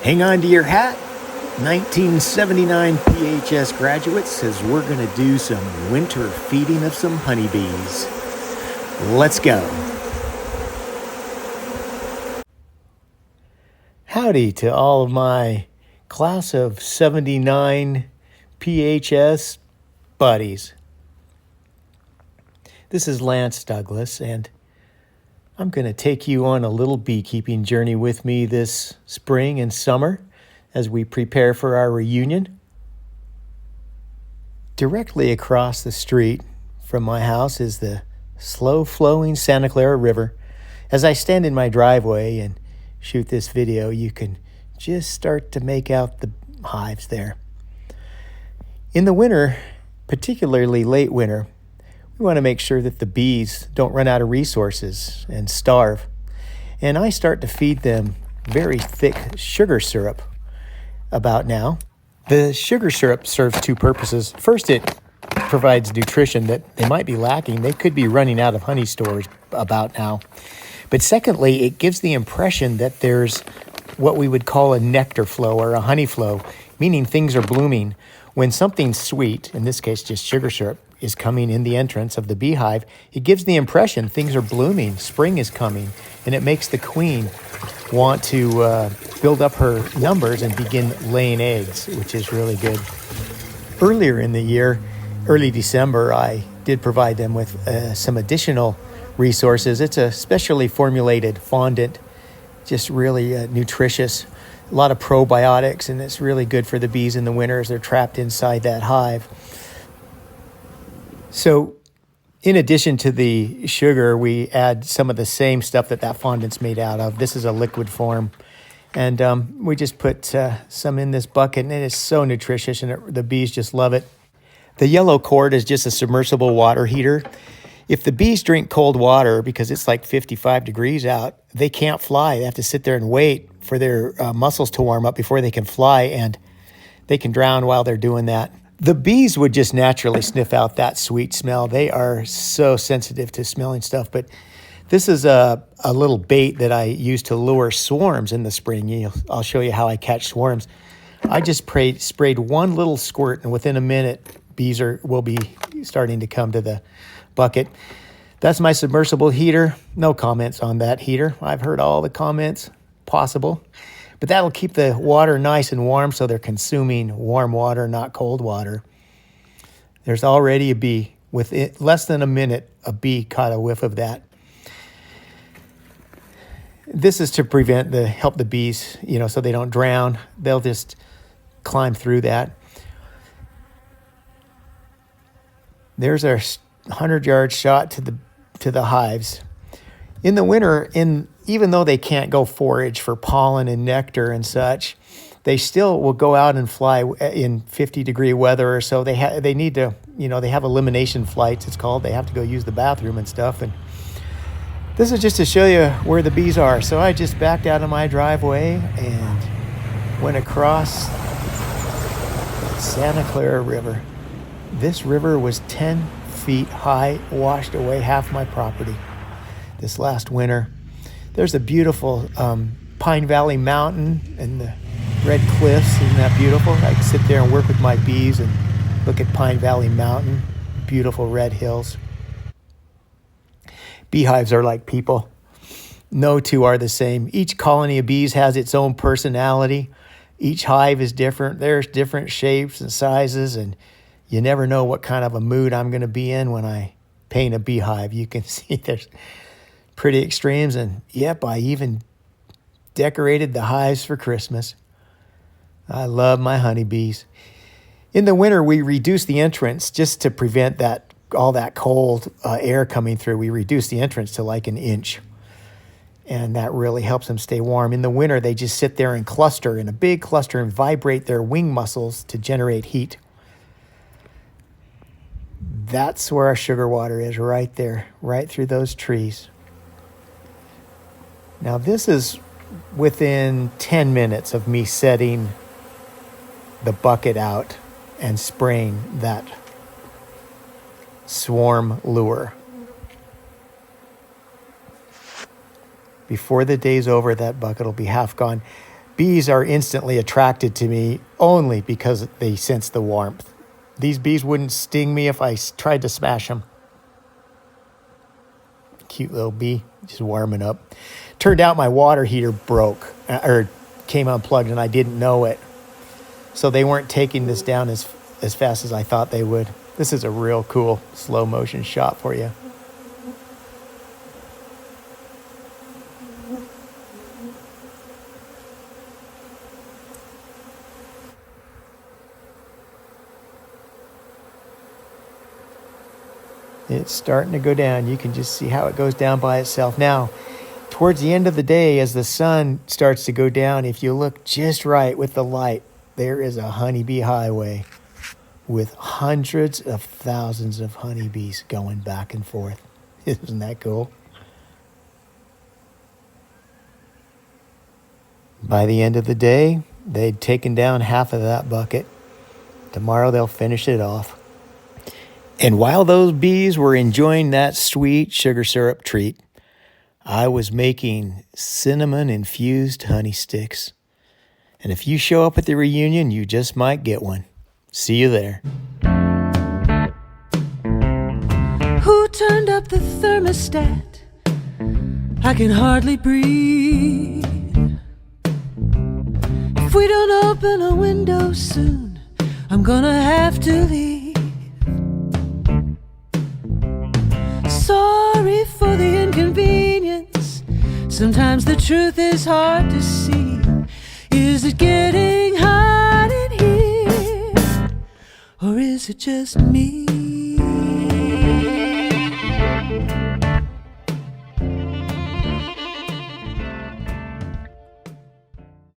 Hang on to your hat, 1979 PHS graduates, as we're going to do some winter feeding of some honeybees. Let's go. Howdy to all of my class of 79 PHS buddies. This is Lance Douglas, and I'm going to take you on a little beekeeping journey with me this spring and summer as we prepare for our reunion. Directly across the street from my house is the slow-flowing Santa Clara River. As I stand in my driveway and shoot this video, you can just start to make out the hives there. In the winter, particularly late winter, we want to make sure that the bees don't run out of resources and starve. And I start to feed them very thick sugar syrup about now. The sugar syrup serves two purposes. First, it provides nutrition that they might be lacking. They could be running out of honey stores about now. But secondly, it gives the impression that there's what we would call a nectar flow or a honey flow, meaning things are blooming. When something sweet, in this case just sugar syrup, is coming in the entrance of the beehive, it gives the impression things are blooming, spring is coming, and it makes the queen want to build up her numbers and begin laying eggs, which is really good. Earlier in the year, early December, I did provide them with some additional resources. It's a specially formulated fondant, just really nutritious, a lot of probiotics, and it's really good for the bees in the winter as they're trapped inside that hive. So in addition to the sugar, we add some of the same stuff that fondant's made out of. This is a liquid form. And we just put some in this bucket, and it is so nutritious, and the bees just love it. The yellow quart is just a submersible water heater. If the bees drink cold water, because it's like 55 degrees out, they can't fly. They have to sit there and wait for their muscles to warm up before they can fly, and they can drown while they're doing that. The bees would just naturally sniff out that sweet smell. They are so sensitive to smelling stuff. But this is a little bait that I use to lure swarms in the spring. I'll show you how I catch swarms. I just sprayed one little squirt, and within a minute, bees will be starting to come to the bucket. That's my submersible heater. No comments on that heater. I've heard all the comments possible. But that'll keep the water nice and warm so they're consuming warm water, not cold water. There's already a bee. With less than a minute, a bee caught a whiff of that. This is to help the bees, so they don't drown. They'll just climb through that. There's our 100-yard shot to the hives. In the winter, even though they can't go forage for pollen and nectar and such, they still will go out and fly in 50-degree weather or so. They need to, they have elimination flights, it's called. They have to go use the bathroom and stuff. And this is just to show you where the bees are. So I just backed out of my driveway and went across Santa Clara River. This river was 10 feet high, washed away half my property this last winter. There's a beautiful Pine Valley Mountain and the red cliffs. Isn't that beautiful? I can sit there and work with my bees and look at Pine Valley Mountain, beautiful red hills. Beehives are like people. No two are the same. Each colony of bees has its own personality. Each hive is different. There's different shapes and sizes, and you never know what kind of a mood I'm going to be in when I paint a beehive. You can see there's pretty extremes, and yep, I even decorated the hives for Christmas. I love my honeybees. In the winter, we reduce the entrance just to prevent all that cold air coming through. We reduce the entrance to like an inch, and that really helps them stay warm. In the winter, they just sit there and cluster in a big cluster and vibrate their wing muscles to generate heat. That's where our sugar water is, right there, right through those trees. Now this is within 10 minutes of me setting the bucket out and spraying that swarm lure. Before the day's over, that bucket will be half gone. Bees are instantly attracted to me only because they sense the warmth. These bees wouldn't sting me if I tried to smash them. Cute little bee, just warming up. Turned out my water heater broke, or came unplugged, and I didn't know it. So they weren't taking this down as fast as I thought they would. This is a real cool slow motion shot for you. It's starting to go down. You can just see how it goes down by itself. Now, towards the end of the day, as the sun starts to go down, if you look just right with the light, there is a honeybee highway with hundreds of thousands of honeybees going back and forth. Isn't that cool? By the end of the day, they'd taken down half of that bucket. Tomorrow they'll finish it off. And while those bees were enjoying that sweet sugar syrup treat, I was making cinnamon-infused honey sticks. And if you show up at the reunion, you just might get one. See you there. Who turned up the thermostat? I can hardly breathe. If we don't open a window soon, I'm gonna have to leave. Sorry for the inconvenience. Sometimes the truth is hard to see. Is it getting hot in here? Or is it just me?